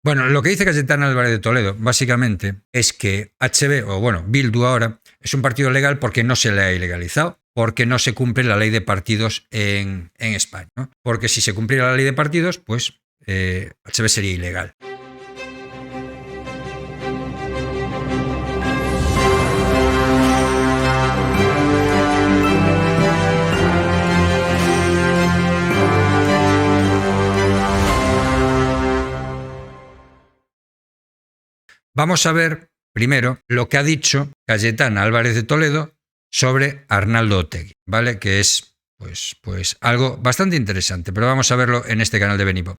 Bueno, lo que dice Cayetana Álvarez de Toledo, básicamente, es que Bildu ahora, es un partido legal porque no se le ha ilegalizado, porque no se cumple la ley de partidos en España, ¿no? Porque si se cumpliera la ley de partidos, pues HB sería ilegal. Vamos a ver primero lo que ha dicho Cayetana Álvarez de Toledo sobre Arnaldo Otegi, ¿vale? Que es pues algo bastante interesante, pero vamos a verlo en este canal de Benipo.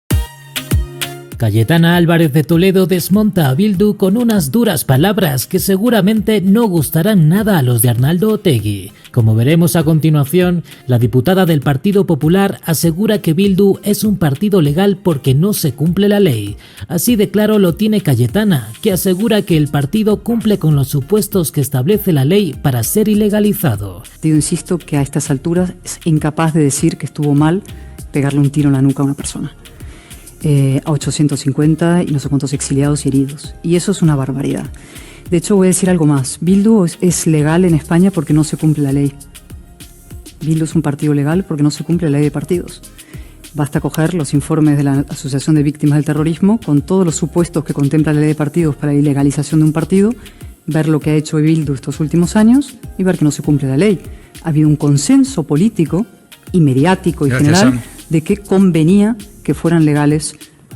Cayetana Álvarez de Toledo desmonta a Bildu con unas duras palabras que seguramente no gustarán nada a los de Arnaldo Otegi. Como veremos a continuación, la diputada del Partido Popular asegura que Bildu es un partido legal porque no se cumple la ley. Así de claro lo tiene Cayetana, que asegura que el partido cumple con los supuestos que establece la ley para ser ilegalizado. Yo insisto que a estas alturas es incapaz de decir que estuvo mal pegarle un tiro en la nuca a una persona. A 850 y no sé cuántos exiliados y heridos. Y eso es una barbaridad. De hecho, voy a decir algo más. Bildu es legal en España porque no se cumple la ley. Bildu es un partido legal porque no se cumple la ley de partidos. Basta coger los informes de la Asociación de Víctimas del Terrorismo con todos los supuestos que contempla la ley de partidos para la ilegalización de un partido, ver lo que ha hecho Bildu estos últimos años y ver que no se cumple la ley. Ha habido un consenso político y mediático y general de que convenía que fueran legales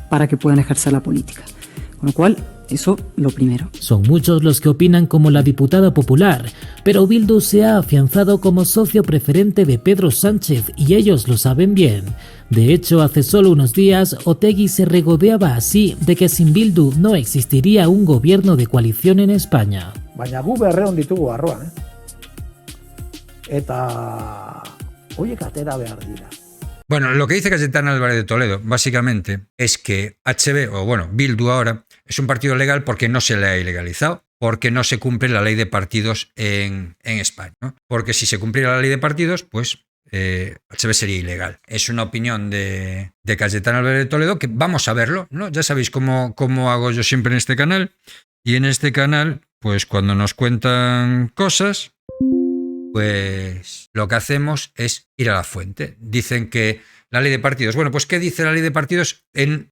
para que puedan ejercer la política. Con lo cual, eso lo primero. Son muchos los que opinan como la diputada popular, pero Bildu se ha afianzado como socio preferente de Pedro Sánchez y ellos lo saben bien. De hecho, hace solo unos días, Otegi se regodeaba así de que sin Bildu no existiría un gobierno de coalición en España. Baina gu berreon ditugu barruan, eta horiek atera behar dira. Bueno, lo que dice Cayetana Álvarez de Toledo, básicamente, es que Bildu ahora es un partido legal porque no se le ha ilegalizado, porque no se cumple la ley de partidos en España, ¿no? Porque si se cumpliera la ley de partidos, pues HB sería ilegal. Es una opinión de Cayetana Álvarez de Toledo que vamos a verlo, ¿no? Ya sabéis cómo hago yo siempre en este canal. Y en este canal, pues cuando nos cuentan cosas, pues lo que hacemos es ir a la fuente. Dicen que la ley de partidos... Bueno, pues ¿qué dice la ley de partidos en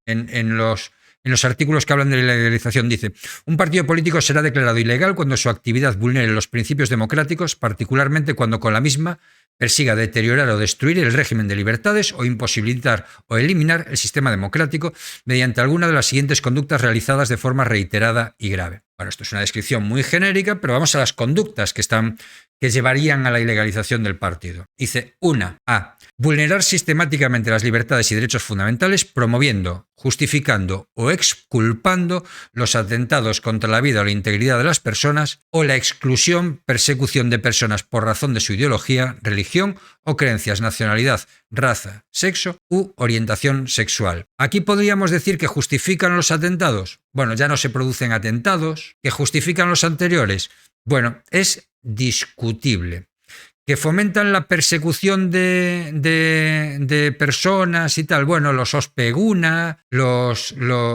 los artículos que hablan de la legalización? Dice: un partido político será declarado ilegal cuando su actividad vulnere los principios democráticos, particularmente cuando con la misma persiga deteriorar o destruir el régimen de libertades o imposibilitar o eliminar el sistema democrático mediante alguna de las siguientes conductas realizadas de forma reiterada y grave. Bueno, esto es una descripción muy genérica, pero vamos a las conductas que llevarían a la ilegalización del partido. Dice: 1. A. Vulnerar sistemáticamente las libertades y derechos fundamentales, promoviendo, justificando o exculpando los atentados contra la vida o la integridad de las personas o la exclusión, persecución de personas por razón de su ideología, religión o creencias, nacionalidad, raza, sexo u orientación sexual. Aquí podríamos decir que justifican los atentados. Bueno, ya no se producen atentados. ¿Que justifican los anteriores? Bueno, es discutible. ¿Que fomentan la persecución de personas y tal? Bueno, los Ospeguna,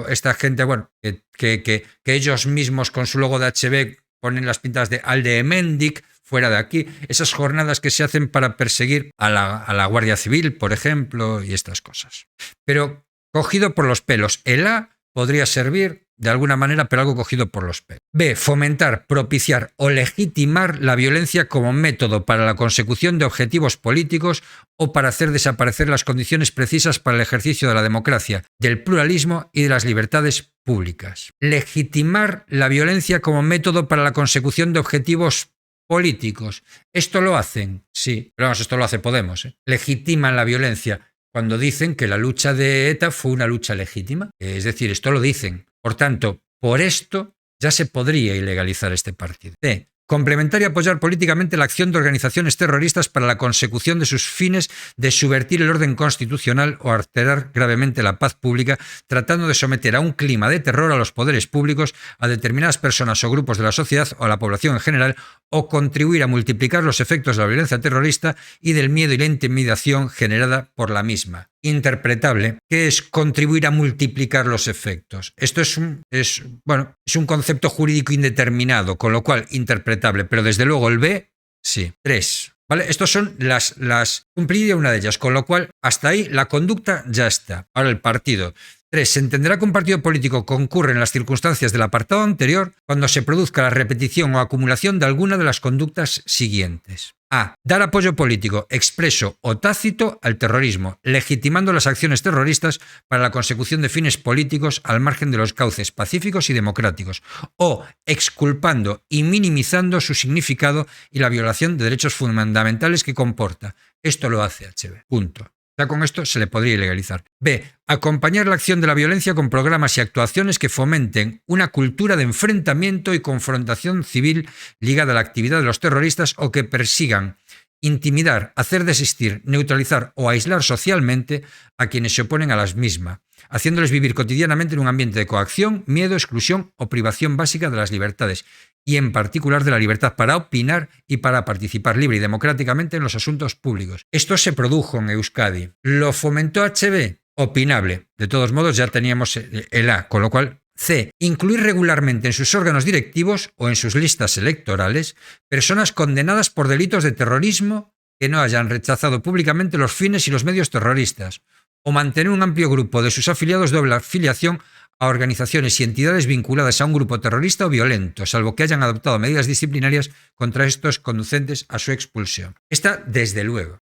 esta gente, bueno, que ellos mismos con su logo de HB ponen las pintas de Alde Hemendik, fuera de aquí, esas jornadas que se hacen para perseguir a la Guardia Civil, por ejemplo, y estas cosas. Pero cogido por los pelos. El A podría servir de alguna manera, pero algo cogido por los pelos. B. Fomentar, propiciar o legitimar la violencia como método para la consecución de objetivos políticos o para hacer desaparecer las condiciones precisas para el ejercicio de la democracia, del pluralismo y de las libertades públicas. Legitimar la violencia como método para la consecución de objetivos políticos. ¿Esto lo hacen? Sí, pero vamos, esto lo hace Podemos. Legitiman la violencia cuando dicen que la lucha de ETA fue una lucha legítima. Es decir, esto lo dicen. Por tanto, por esto ya se podría ilegalizar este partido. C. Complementar y apoyar políticamente la acción de organizaciones terroristas para la consecución de sus fines de subvertir el orden constitucional o alterar gravemente la paz pública, tratando de someter a un clima de terror a los poderes públicos, a determinadas personas o grupos de la sociedad o a la población en general, o contribuir a multiplicar los efectos de la violencia terrorista y del miedo y la intimidación generada por la misma. interpretable, que es contribuir a multiplicar los efectos. Esto es un concepto jurídico indeterminado, con lo cual interpretable, pero desde luego el B, sí. 3. ¿Vale? Estos son las cumpliría una de ellas, con lo cual hasta ahí la conducta ya está. Ahora el partido. 3. Se entenderá que un partido político concurre en las circunstancias del apartado anterior cuando se produzca la repetición o acumulación de alguna de las conductas siguientes. A. Dar apoyo político, expreso o tácito al terrorismo, legitimando las acciones terroristas para la consecución de fines políticos al margen de los cauces pacíficos y democráticos, o exculpando y minimizando su significado y la violación de derechos fundamentales que comporta. Esto lo hace HB. Punto. Ya con esto se le podría ilegalizar. B. Acompañar la acción de la violencia con programas y actuaciones que fomenten una cultura de enfrentamiento y confrontación civil ligada a la actividad de los terroristas o que persigan intimidar, hacer desistir, neutralizar o aislar socialmente a quienes se oponen a las mismas, haciéndoles vivir cotidianamente en un ambiente de coacción, miedo, exclusión o privación básica de las libertades, y en particular de la libertad para opinar y para participar libre y democráticamente en los asuntos públicos. Esto se produjo en Euskadi. ¿Lo fomentó HB? Opinable. De todos modos, ya teníamos el A, con lo cual C. Incluir regularmente en sus órganos directivos o en sus listas electorales personas condenadas por delitos de terrorismo que no hayan rechazado públicamente los fines y los medios terroristas, o mantener un amplio grupo de sus afiliados doble afiliación a organizaciones y entidades vinculadas a un grupo terrorista o violento, salvo que hayan adoptado medidas disciplinarias contra estos conducentes a su expulsión. Esta, desde luego,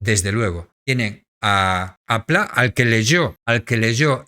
tiene a Pla, al que leyó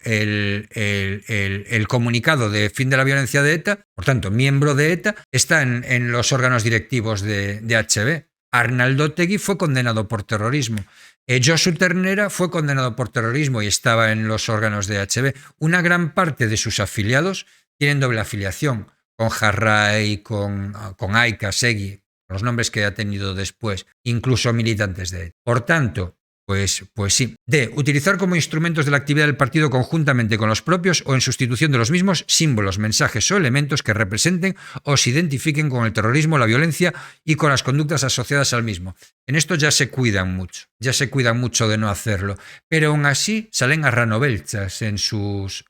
el comunicado de fin de la violencia de ETA, por tanto, miembro de ETA, está en los órganos directivos de HB. Arnaldo Otegi fue condenado por terrorismo. Josu Ternera fue condenado por terrorismo y estaba en los órganos de HB. Una gran parte de sus afiliados tienen doble afiliación, con Jarray, con Aika, Segui, los nombres que ha tenido después, incluso militantes de él. Por tanto, pues sí. D. Utilizar como instrumentos de la actividad del partido conjuntamente con los propios o en sustitución de los mismos símbolos, mensajes o elementos que representen o se identifiquen con el terrorismo, la violencia y con las conductas asociadas al mismo. En esto ya se cuidan mucho de no hacerlo, pero aún así salen a ranovelchas en sus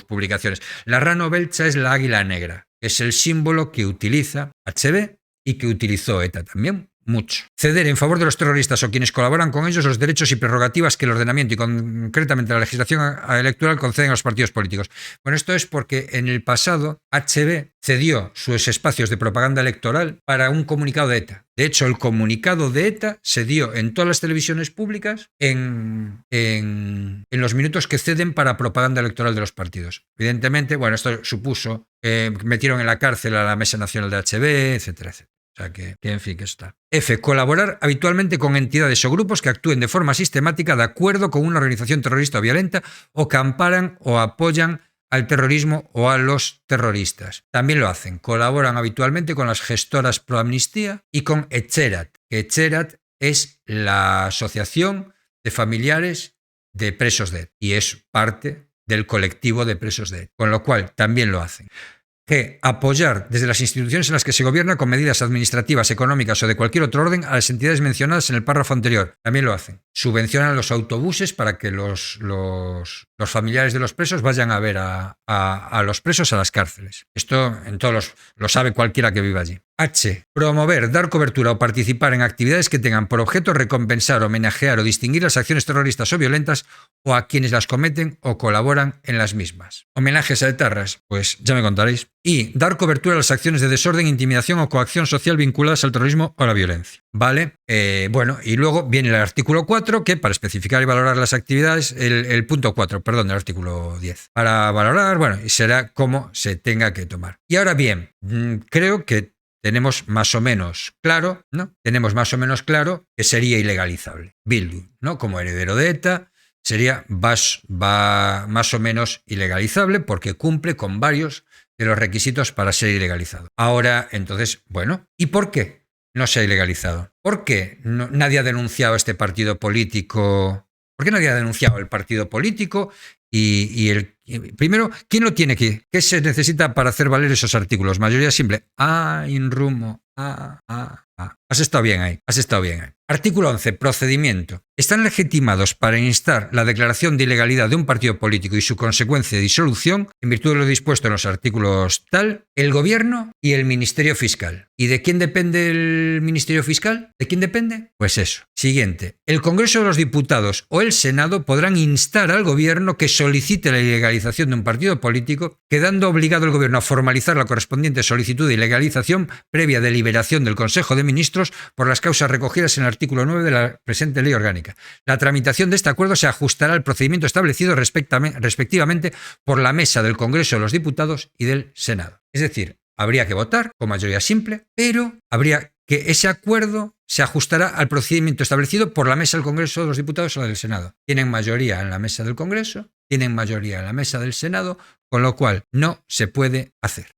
publicaciones. La ranovelcha es la águila negra, que es el símbolo que utiliza HB y que utilizó ETA también. Mucho. Ceder en favor de los terroristas o quienes colaboran con ellos los derechos y prerrogativas que el ordenamiento y concretamente la legislación electoral conceden a los partidos políticos. Bueno, esto es porque en el pasado HB cedió sus espacios de propaganda electoral para un comunicado de ETA. De hecho, el comunicado de ETA se dio en todas las televisiones públicas en los minutos que ceden para propaganda electoral de los partidos. Evidentemente, bueno, esto supuso que metieron en la cárcel a la Mesa Nacional de HB, etcétera, etcétera. O sea que en fin, que está. F. Colaborar habitualmente con entidades o grupos que actúen de forma sistemática de acuerdo con una organización terrorista o violenta o que amparan o apoyan al terrorismo o a los terroristas. También lo hacen. Colaboran habitualmente con las gestoras pro amnistía y con Etxerat. Etxerat es la asociación de familiares de presos de ETA y es parte del colectivo de presos de ETA. Con lo cual, también lo hacen. G. Apoyar desde las instituciones en las que se gobierna con medidas administrativas, económicas o de cualquier otro orden a las entidades mencionadas en el párrafo anterior. También lo hacen. Subvencionan los autobuses para que los familiares de los presos vayan a ver a los presos a las cárceles. Esto en todos lo sabe cualquiera que viva allí. H. Promover, dar cobertura o participar en actividades que tengan por objeto recompensar, homenajear o distinguir las acciones terroristas o violentas o a quienes las cometen o colaboran en las mismas. Homenajes a etarras, pues ya me contaréis. Y dar cobertura a las acciones de desorden, intimidación o coacción social vinculadas al terrorismo o a la violencia. ¿Vale? Bueno, y luego viene el artículo 4, que para especificar y valorar las actividades, el punto 4, perdón, del artículo 10. Para valorar, bueno, y será cómo se tenga que tomar. Y ahora bien, creo que tenemos más o menos claro, ¿no? Tenemos más o menos claro que sería ilegalizable. Bildu, ¿no? Como heredero de ETA, sería más o menos ilegalizable porque cumple con varios de los requisitos para ser ilegalizado. Ahora, entonces, bueno, ¿y por qué no se ha ilegalizado? ¿Por qué nadie ha denunciado este partido político? ¿Por qué nadie ha denunciado el partido político? Primero, ¿quién lo tiene que? ¿Qué se necesita para hacer valer esos artículos? Mayoría simple. In rummo. Has estado bien ahí. Artículo 11. Procedimiento. Están legitimados para instar la declaración de ilegalidad de un partido político y su consecuente disolución, en virtud de lo dispuesto en los artículos tal, el Gobierno y el Ministerio Fiscal. ¿Y de quién depende el Ministerio Fiscal? ¿De quién depende? Pues eso. Siguiente. El Congreso de los Diputados o el Senado podrán instar al Gobierno que solicite la ilegalización de un partido político, quedando obligado el Gobierno a formalizar la correspondiente solicitud de ilegalización previa deliberación del Consejo de Ministros por las causas recogidas en el artículo 9 de la presente ley orgánica. La tramitación de este acuerdo se ajustará al procedimiento establecido respectivamente por la mesa del Congreso de los Diputados y del Senado. Es decir, habría que votar con mayoría simple, pero habría que ese acuerdo se ajustará al procedimiento establecido por la mesa del Congreso de los Diputados o del Senado. Tienen mayoría en la mesa del Congreso, tienen mayoría en la mesa del Senado, con lo cual no se puede hacer.